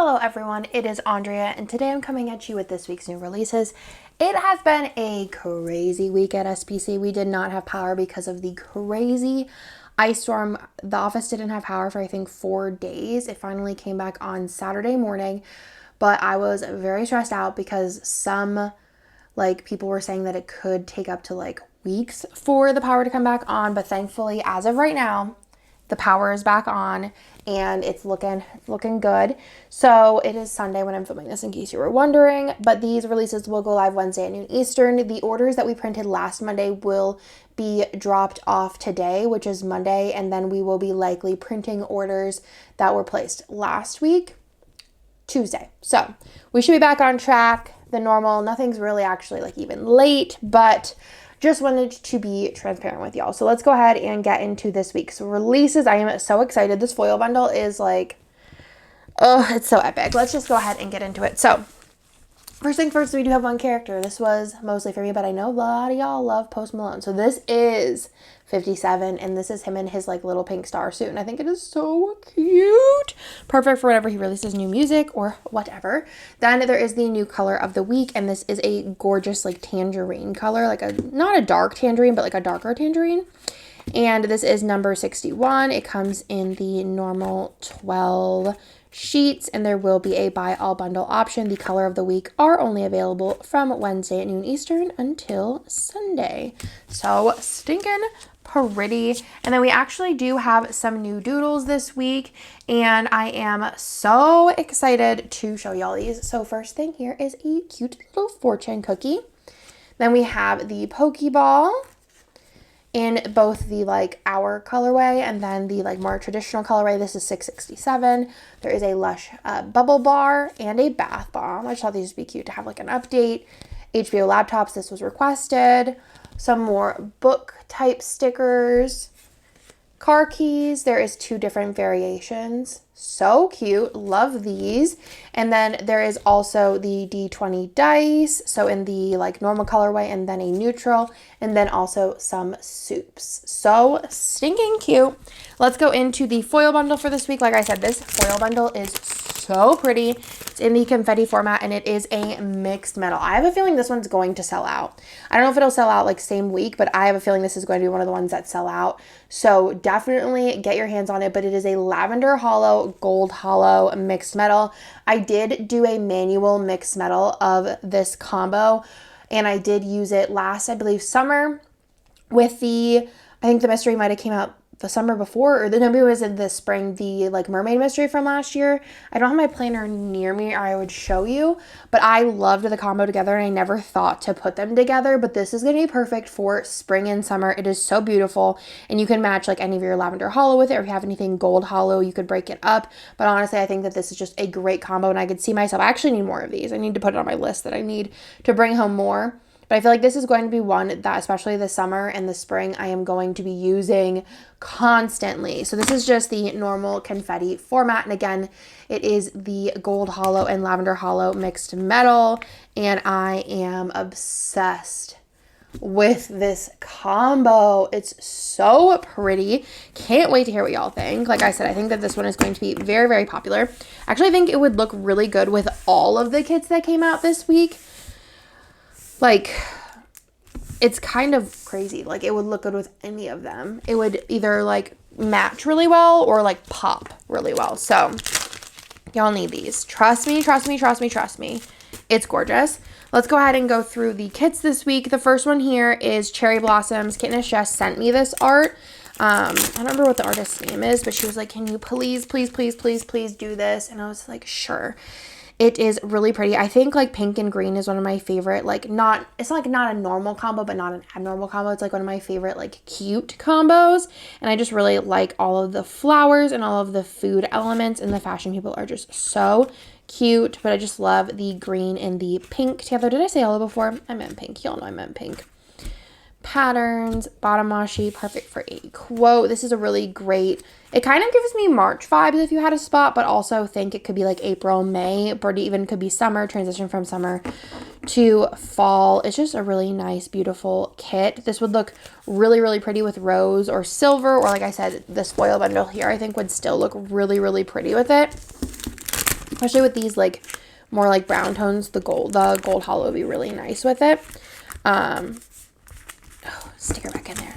Hello everyone, it is Andrea and today I'm coming at you with this week's new releases. It has been a crazy week at SPC. We did not have power because of the crazy ice storm. The office didn't have power for I think 4 days. It finally came back on Saturday morning, but I was very stressed out because some people were saying that it could take up to weeks for the power to come back on, but thankfully as of right now the power is back on and it's looking good. So it is Sunday when I'm filming this, in case you were wondering, but these releases will go live Wednesday at noon Eastern. The orders that we printed last Monday will be dropped off today, which is Monday, and then we will be likely printing orders that were placed last week, Tuesday. So we should be back on track, the normal. Nothing's really actually even late, but just wanted to be transparent with y'all. So let's go ahead and get into this week's releases. I am so excited. This foil bundle is it's so epic. Let's just go ahead and get into it. So first thing first, we do have one character. This was mostly for me, but I know a lot of y'all love Post Malone. So this is 57, and this is him in his little pink star suit, and I think it is so cute. Perfect for whenever he releases new music or whatever. Then there is the new color of the week, and this is a gorgeous tangerine color, not a dark tangerine, but a darker tangerine. And this is number 61. It comes in the normal 12 sheets, and there will be a buy all bundle option. The color of the week are only available from Wednesday at noon Eastern until Sunday. So stinking pretty. And then we actually do have some new doodles this week, and I am so excited to show y'all these. So first thing here is a cute little fortune cookie. Then we have the Pokeball in both the our colorway and then the more traditional colorway. This is 667. There is a Lush bubble bar and a bath bomb. I just thought these would be cute to have an update. HBO laptops, this was requested. Some more book type stickers. Car keys, there is 2 different variations. So cute, love these. And then there is also the D20 dice, so in the normal colorway and then a neutral, and then also some soups. So stinking cute. Let's go into the foil bundle for this week. Like I said, this foil bundle is so pretty. It's in the confetti format and it is a mixed metal. I have a feeling this one's going to sell out. I don't know if it'll sell out same week, but I have a feeling this is going to be one of the ones that sell out. So definitely get your hands on it, but it is a lavender hollow, gold hollow mixed metal. I did do a manual mixed metal of this combo, and I did use it last, I believe, summer with I think the mystery might have came out the summer before, or maybe it was in the spring, the mermaid mystery from last year. I don't have my planner near me, or I would show you, but I loved the combo together and I never thought to put them together, but this is going to be perfect for spring and summer. It is so beautiful, and you can match any of your lavender hollow with it, or if you have anything gold hollow, you could break it up. But honestly, I think that this is just a great combo, and I could see myself, I actually need more of these. I need to put it on my list that I need to bring home more. But I feel like this is going to be one that, especially the summer and the spring, I am going to be using constantly. So this is just the normal confetti format. And again, it is the gold hollow and lavender hollow mixed metal. And I am obsessed with this combo. It's so pretty. Can't wait to hear what y'all think. Like I said, I think that this one is going to be very, very popular. Actually, I think it would look really good with all of the kits that came out this week. It's kind of crazy. It would look good with any of them. It would either match really well or pop really well. So y'all need these. Trust me, trust me, trust me, trust me. It's gorgeous. Let's go ahead and go through the kits this week. The first one here is Cherry Blossoms. Kitten Jess sent me this art. I don't remember what the artist's name is, but she was like, can you please, please, please, please, please do this? And I was like, sure. It is really pretty. I think pink and green is one of my favorite, it's not a normal combo, but not an abnormal combo. It's one of my favorite cute combos. And I just really like all of the flowers and all of the food elements, and the fashion people are just so cute. But I just love the green and the pink together. Did I say yellow before? I meant pink. Y'all know I meant pink. Patterns, bottom washi, perfect for a quote. This is a really great, it kind of gives me March vibes if you had a spot, but also think it could be April, May, or even could be summer, transition from summer to fall. It's just a really nice, beautiful kit. This would look really, really pretty with rose or silver, or like I said, this foil bundle here I think would still look really, really pretty with it. especially with these like more like brown tones. The gold hollow would be really nice with it. Stick her back in there.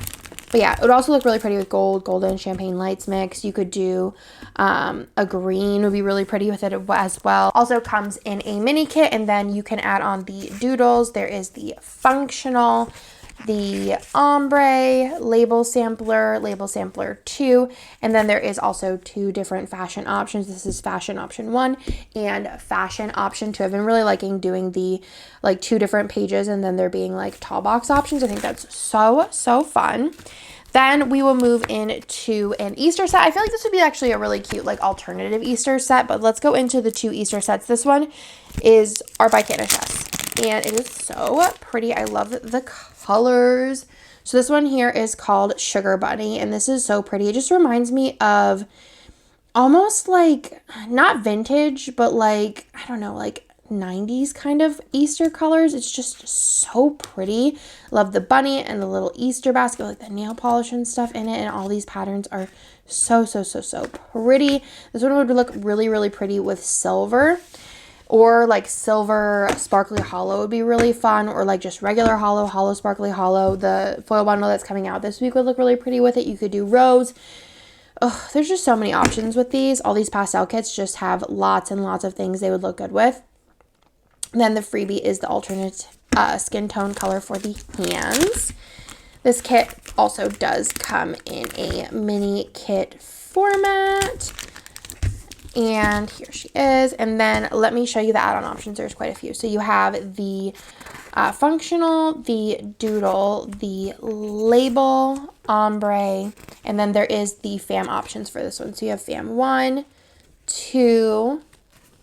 But yeah, it would also look really pretty with golden champagne lights mix. You could do a green would be really pretty with it as well. Also comes in a mini kit, and then you can add on the doodles. There is the functional, the ombre, label sampler 2, and then there is also 2 different fashion options. This is fashion option 1 and fashion option 2. I've been really liking doing the like 2 different pages and then there being like tall box options. I think that's so fun. Then we will move into an Easter set. I feel like this would be actually a really cute like alternative Easter set, but let's go into the 2 Easter sets. This one is Art by Candace Chess, and it is so pretty. I love the colors. So this one here is called Sugar Bunny, and this is so pretty. It just reminds me of almost like, not vintage, but like, I don't know, like 90s kind of Easter colors. It's just so pretty. Love the bunny and the little Easter basket, like the nail polish and stuff in it, and all these patterns are so pretty. This one would look really pretty with silver, or like silver sparkly hollow would be really fun, or like just regular hollow sparkly hollow. The foil bundle that's coming out this week would look really pretty with it. You could do rose. Oh, there's just so many options with these. All these pastel kits just have lots and lots of things they would look good with. Then the freebie is the alternate skin tone color for the hands. This kit also does come in a mini kit format. And here she is. And then let me show you the add-on options. There's quite a few. So you have the functional, the doodle, the label, ombre, and then there is the fam options for this one. So you have fam 1, 2,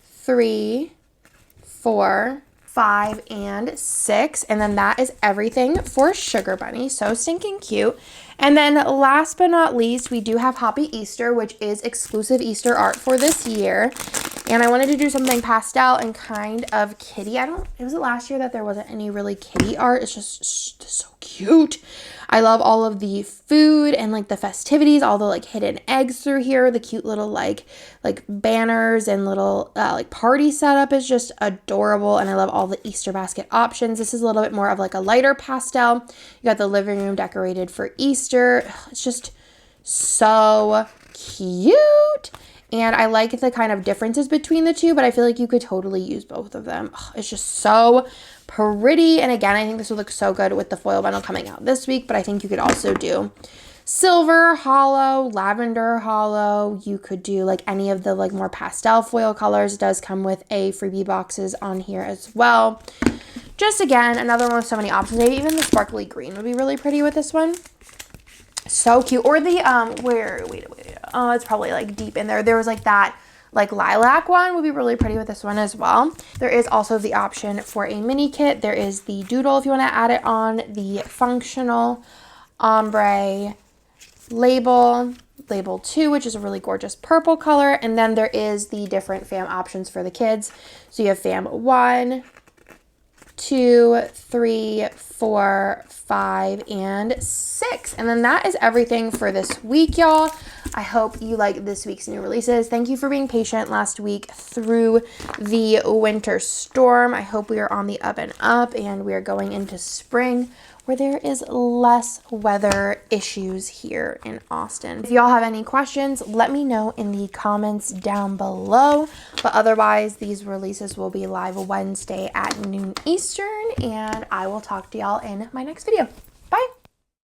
3, 4, 5, and 6. And then that is everything for Sugar Bunny. So stinking cute. And then last but not least, we do have Happy Easter, which is exclusive Easter art for this year. And I wanted to do something pastel and kind of kitty. Was it last year that there wasn't any really kitty art? It's just so cute. I love all of the food and like the festivities, all the like hidden eggs through here, the cute little like banners and little like party setup is just adorable. And I love all the Easter basket options. This is a little bit more of like a lighter pastel. You got the living room decorated for Easter. It's just so cute. And I like the kind of differences between the two, but I feel like you could totally use both of them. It's just so pretty. And again, I think this would look so good with the foil bundle coming out this week, but I think you could also do silver hollow, lavender hollow. You could do like any of the like more pastel foil colors. It does come with a freebie boxes on here as well. Just again, another one with so many options. Maybe even the sparkly green would be really pretty with this one. So cute. Or the wait, oh, it's probably like deep in there. There was like that like lilac one would be really pretty with this one as well. There is also the option for a mini kit. There is the doodle if you want to add it on, the functional, ombre, label 2, which is a really gorgeous purple color, and then there is the different fam options for the kids. So you have fam 1, 2, 3, 4, 5, and 6. And then that is everything for this week, y'all. I hope you like this week's new releases. Thank you for being patient last week through the winter storm. I hope we are on the up and up, and we are going into spring where there is less weather issues here in Austin. If y'all have any questions, let me know in the comments down below. But otherwise, these releases will be live Wednesday at noon Eastern, and I will talk to y'all in my next video.